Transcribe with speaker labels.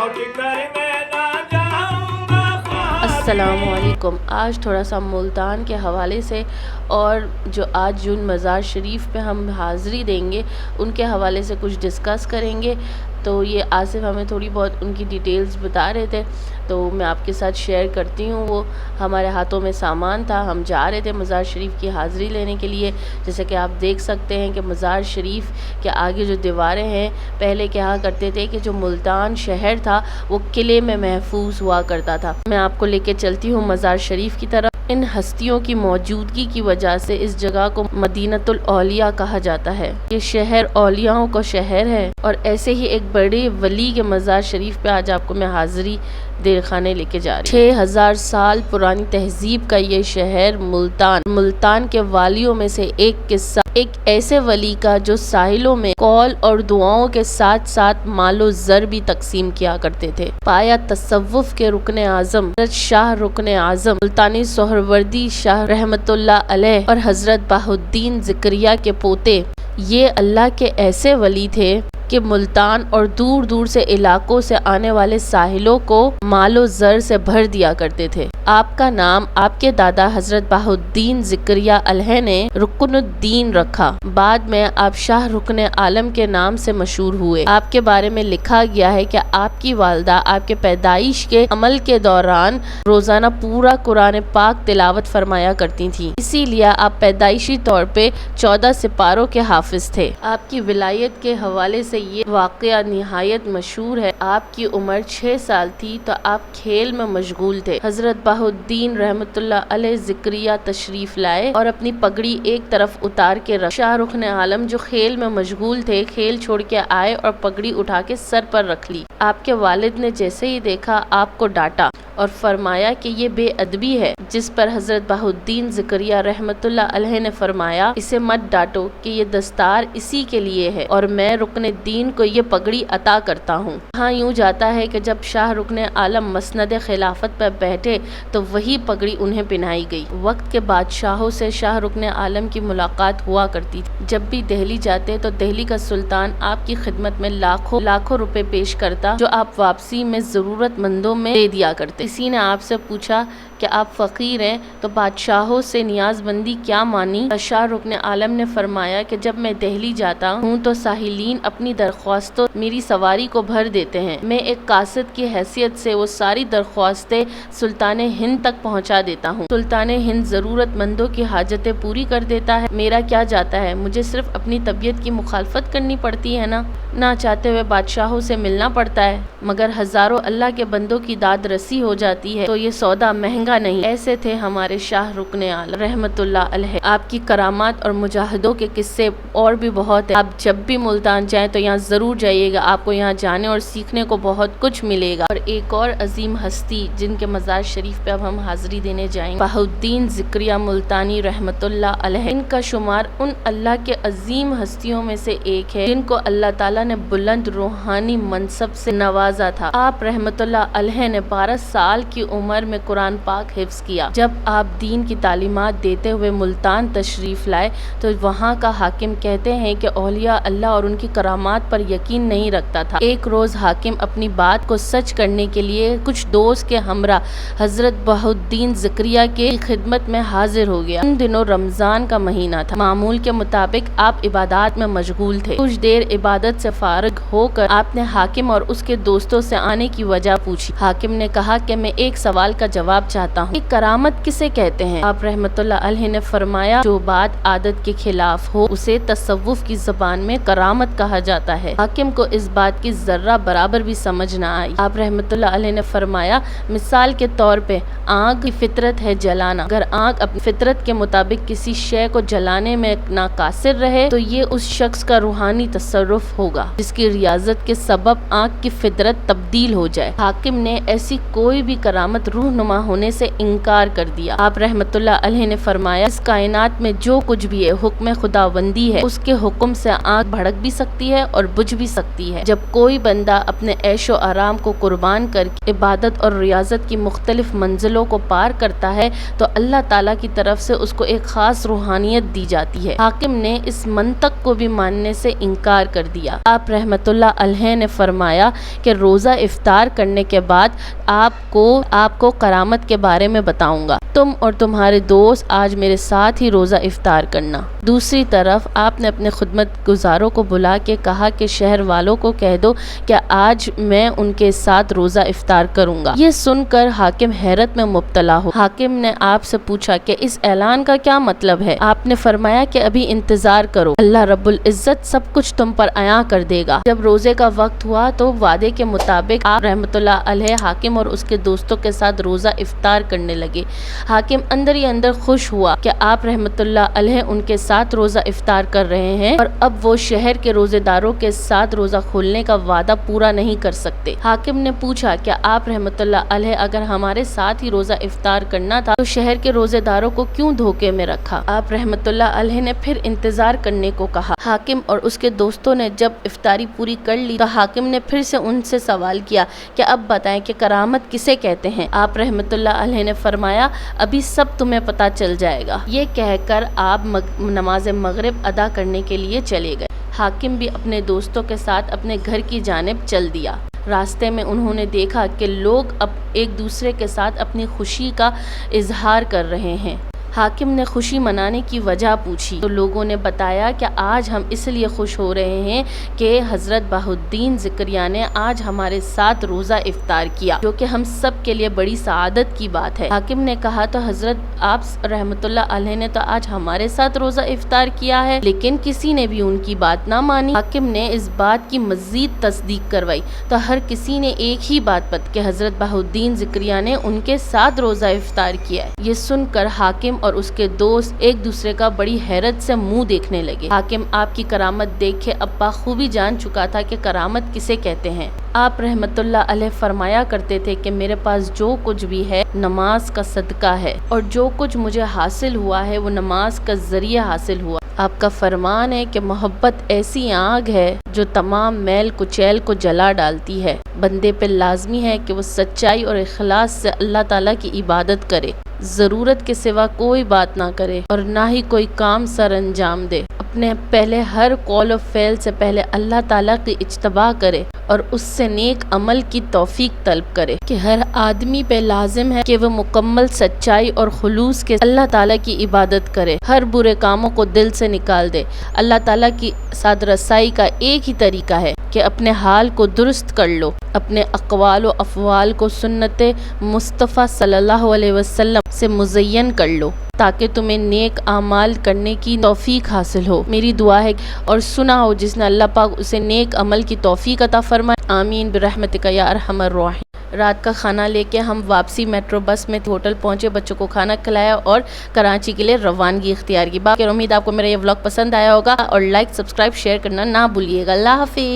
Speaker 1: लौट कर मैं ना जाऊंगा।
Speaker 2: अस्सलामु अलैकुम। आज थोड़ा सा मुल्तान के हवाले से और जो आज जिन मज़ार शरीफ पे हम हाज़री देंगे उनके हवाले से कुछ डिस्कस करेंगे। तो ये आसिफ हमें थोड़ी बहुत उनकी डिटेल्स बता रहे थे, तो मैं आपके साथ शेयर करती हूँ। वो हमारे हाथों में सामान था, हम जा रहे थे मज़ार शरीफ की हाज़री लेने के लिए। जैसे कि आप देख सकते हैं कि मज़ार शरीफ के आगे जो दीवारें हैं, पहले क्या करते थे कि जो मुल्तान शहर था वो किले में महफूज हुआ करता था। मैं आपको लेके चलती हूँ मज़ार शरीफ की तरफ। इन हस्तियों की मौजूदगी की वजह से इस जगह को मदीनतुल औलिया कहा जाता है। ये शहर औलियाओं का शहर है। और ऐसे ही एक बड़े वली के मज़ार शरीफ पे आज आपको मैं हाज़री देर खाने लेके जा रही हूँ। 6000 साल पुरानी तहजीब का ये शहर मुल्तान के वालियों में से एक किस्सा, एक ऐसे वली का जो साहिलों में कौल और दुआओं के साथ साथ मालो ज़र भी तकसीम किया करते थे। पाया तसव्वुफ के रुकने आज़म हज़रत शाह रुकने आज़म मुल्तानी सोहरवर्दी शाह रहमतुल्लाह अलैह और हज़रत बहाउद्दीन ज़िक्रिया के पोते, ये अल्लाह के ऐसे वली थे कि मुल्तान और दूर दूर से इलाकों से आने वाले साहिलों को मालो ज़र से भर दिया करते थे। आपका नाम आपके दादा हज़रत बहाउद्दीन ज़िक्रिया अलैह ने रुकनुद्दीन रखा। बाद में आप शाह रुकने आलम के नाम से मशहूर हुए। आपके बारे में लिखा गया है कि आपकी वालदा आपके पैदाइश के अमल के दौरान रोज़ाना पूरा कुरान पाक तिलावत फरमाया करती थी, इसीलिए आप पैदाइशी तौर पे 14 सिपारों के हाफिज थे। आपकी विलायत के हवाले से ये वाक़या निहायत मशहूर है। आपकी उम्र 6 साल थी तो आप खेल में मशगूल थे। हज़रत बहाउद्दीन रहमतुल्लाह अलैह ज़िक्रिया तशरीफ़ लाए और अपनी पगड़ी एक तरफ उतार के रख। शाह रुखने आलम जो खेल में मशगूल थे, खेल छोड़ के आए और पगड़ी उठा के सर पर रख ली। आपके वालिद ने जैसे ही देखा आपको डांटा और फरमाया कि ये बेअदबी है, जिस पर हज़रत बहाउद्दीन ज़िक्रिया रहमतुल्लाह अलैह ने फरमाया, इसे मत डांटो कि ये दस्तार इसी के लिए है और मैं रुकने दीन को ये पगड़ी अता करता हूँ। हाँ, यूँ जाता है कि जब शाह रुकने आलम मसनद खिलाफत पर बैठे तो वही पगड़ी उन्हें पहनाई गई। वक्त के बादशाहों से शाह रुकने आलम की मुलाकात हुआ करती थी। जब भी दिल्ली जाते तो दिल्ली का सुल्तान आपकी खिदमत में लाखों रुपए पेश करता, जो आप वापसी में ज़रूरतमंदों में दे दिया करते। किसी ने आपसे पूछा कि आप फ़कीर हैं तो बादशाहों से नियाज़बंदी क्या मानी? शाह रुकने आलम ने फरमाया कि जब मैं दिल्ली जाता हूँ तो साहिलीन अपनी दरख्वास्तों मेरी सवारी को भर देते हैं। मैं एक कासिद की हैसियत से वो सारी दरख्वास्तें सुल्तान हिंद तक पहुँचा देता हूँ। सुल्तान हिंद ज़रूरतमंदों की हाजतें पूरी कर देता है। मेरा क्या जाता है, मुझे सिर्फ अपनी तबीयत की मुखालफत करनी पड़ती है ना चाहते हुए बादशाहों से मिलना पड़ता है, मगर हज़ारों अल्लाह के बंदों की दाद रसी हो जाती है तो ये सौदा महंगा नहीं। ऐसे थे हमारे शाह रुकने आलम रहमतुल्लाह अलैह। आपकी करामात और मुजाहिदों के किस्से और भी बहुत है। आप जब भी मुल्तान जाएं तो यहाँ ज़रूर जाइएगा, आपको यहाँ जाने और सीखने को बहुत कुछ मिलेगा। और एक और अजीम हस्ती जिनके मज़ार शरीफ पे अब हम हाज़री देने जाएंगे, बहाउद्दीन ज़िक्रिया मुल्तानी रहमतुल्लाह अलैह। इनका शुमार उन अल्लाह के अजीम हस्तियों में से एक है जिनको अल्लाह ताला ने बुलंद रूहानी मनसब से नवाजा था। आप रहमतुल्लाह अलैह ने 12 साल की उम्र में कुरान पाक हिफ्ज़ किया। जब आप दीन की तालीमात देते हुए मुल्तान तशरीफ़ लाए तो वहाँ का हाकिम कहते हैं कि औलिया अल्लाह और उनकी करामात पर यकीन नहीं रखता था। एक रोज़ हाकिम अपनी बात को सच करने के लिए कुछ दोस्त के हमरा हज़रत बहाउद्दीन ज़िक्रिया के खिदमत में हाजिर हो गया। उन दिनों रमज़ान का महीना था। मामूल के मुताबिक आप इबादत में मशगूल थे। कुछ देर इबादत से फारिग होकर आपने हाकिम और उसके दोस्तों से आने की वजह पूछी। हाकिम ने कहा कि मैं एक सवाल का जवाब चाहता हूँ, करामत किसे कहते हैं? आप रहमतुल्लाह अलैह ने फरमाया, जो बात आदत के खिलाफ हो उसे तसव्वुफ की ज़बान में करामत कहा जाता है। हाकिम को इस बात की जर्रा बराबर भी समझ न आई। आप रहमतुल्लाह अलैह ने फरमाया, मिसाल के तौर पे आग की फितरत है जलाना। अगर आग अपनी फितरत के मुताबिक किसी शय को जलाने में नाकासिर रहे तो ये उस शख्स का रूहानी तसर्रुफ होगा जिसकी रियाजत के सबब आग की फितरत तब्दील हो जाए। हाकिम ने ऐसी कोई بھی کرامت رونما ہونے سے انکار کر دیا۔ آپ رحمت اللہ علیہ نے فرمایا اس کائنات میں جو کچھ بھی ہے حکم خداوندی ہے، اس کے حکم سے آنکھ بھڑک بھی سکتی ہے اور بجھ بھی سکتی ہے۔ جب کوئی بندہ اپنے عیش و آرام کو قربان کر کے عبادت اور ریاضت کی مختلف منزلوں کو پار کرتا ہے تو اللہ تعالیٰ کی طرف سے اس کو ایک خاص روحانیت دی جاتی ہے۔ حاکم نے اس منطق کو بھی ماننے سے انکار کر دیا۔ آپ رحمت اللہ علیہ نے فرمایا کہ روزہ افطار کرنے کے بعد آپ کو کرامت کے بارے میں بتاؤں گا، تم اور تمہارے دوست آج میرے ساتھ ہی روزہ افطار کرنا۔ دوسری طرف آپ نے اپنے خدمت گزاروں کو بلا کے کہا کہ شہر والوں کو کہہ دو کہ آج میں ان کے ساتھ روزہ افطار کروں گا۔ یہ سن کر حاکم حیرت میں مبتلا ہو۔ حاکم نے آپ سے پوچھا کہ اس اعلان کا کیا مطلب ہے؟ آپ نے فرمایا کہ ابھی انتظار کرو، اللہ رب العزت سب کچھ تم پر عیاں کر دے گا۔ جب روزے کا وقت ہوا تو وعدے کے مطابق آپ رحمت اللہ علیہ حاکم اور اس کے دوستوں کے ساتھ روزہ افطار کرنے لگے۔ حاکم اندر ہی اندر خوش ہوا کہ آپ رحمت اللہ علیہ ان کے ساتھ روزہ افطار کر رہے ہیں اور اب وہ شہر کے روزے داروں کے ساتھ روزہ کھولنے کا وعدہ پورا نہیں کر سکتے۔ حاکم نے پوچھا کہ آپ رحمت اللہ علیہ اگر ہمارے ساتھ ہی روزہ افطار کرنا تھا تو شہر کے روزے داروں کو کیوں دھوکے میں رکھا؟ آپ رحمت اللہ علیہ نے پھر انتظار کرنے کو کہا۔ حاکم اور اس کے دوستوں نے جب افطاری پوری کر لی تو حاکم نے پھر سے ان سے سوال کیا کہ اب بتائیں کہ کرامت کسے کہتے ہیں؟ آپ رحمت اللہ علیہ نے فرمایا ابھی سب تمہیں پتہ چل جائے گا۔ یہ کہہ کر آپ نماز مغرب ادا کرنے کے لیے چلے گئے۔ حاکم بھی اپنے دوستوں کے ساتھ اپنے گھر کی جانب چل دیا۔ راستے میں انہوں نے دیکھا کہ لوگ اب ایک دوسرے کے ساتھ اپنی خوشی کا اظہار کر رہے ہیں۔ حاکم نے خوشی منانے کی وجہ پوچھی تو لوگوں نے بتایا کہ آج ہم اس لیے خوش ہو رہے ہیں کہ حضرت بہاء الدین زکریا نے آج ہمارے ساتھ روزہ افطار کیا، جو کہ ہم سب کے لیے بڑی سعادت کی بات ہے۔ حاکم نے کہا تو حضرت آپ رحمت اللہ علیہ نے تو آج ہمارے ساتھ روزہ افطار کیا ہے، لیکن کسی نے بھی ان کی بات نہ مانی۔ حاکم نے اس بات کی مزید تصدیق کروائی تو ہر کسی نے ایک ہی بات کہ حضرت بہاء الدین زکریا نے ان کے ساتھ روزہ افطار کیا ہے۔ یہ سن کر حاکم اور اس کے دوست ایک دوسرے کا بڑی حیرت سے منہ دیکھنے لگے۔ حاکم آپ کی کرامت دیکھ کے اب بخوبی جان چکا تھا کہ کرامت کسے کہتے ہیں۔ آپ رحمت اللہ علیہ فرمایا کرتے تھے کہ میرے پاس جو کچھ بھی ہے نماز کا صدقہ ہے اور جو کچھ مجھے حاصل ہوا ہے وہ نماز کا ذریعہ حاصل ہوا۔ آپ کا فرمان ہے کہ محبت ایسی آگ ہے جو تمام میل کچیل کو جلا ڈالتی ہے۔ بندے پہ لازمی ہے کہ وہ سچائی اور اخلاص سے اللہ تعالیٰ کی عبادت کرے، ضرورت کے سوا کوئی بات نہ کرے اور نہ ہی کوئی کام سر انجام دے۔ اپنے پہلے ہر قول و فعل سے پہلے اللہ تعالیٰ کی اجتباع کرے اور اس سے نیک عمل کی توفیق طلب کرے کہ ہر آدمی پہ لازم ہے کہ وہ مکمل سچائی اور خلوص کے اللہ تعالیٰ کی عبادت کرے، ہر برے کاموں کو دل سے نکال دے۔ اللہ تعالیٰ کی ساتھ رسائی کا ایک ہی طریقہ ہے کہ اپنے حال کو درست کر لو، اپنے اقوال و افعال کو سنت مصطفیٰ صلی اللہ علیہ وسلم سے مزین کر لو تاکہ تمہیں نیک اعمال کرنے کی توفیق حاصل ہو۔ میری دعا ہے اور سنا ہو جس نے اللہ پاک اسے نیک عمل کی توفیق عطا فرمائے، آمین برحمتک یا ارحم الراحمین۔ رات کا کھانا لے کے ہم واپسی میٹرو بس میں ہوٹل پہنچے، بچوں کو کھانا کھلایا اور کراچی کے لیے روانگی اختیار کی۔ باقی امید آپ کو میرا یہ ولاگ پسند آیا ہوگا اور لائک، سبسکرائب، شیئر کرنا نہ بھولیے گا۔ اللہ حافظ۔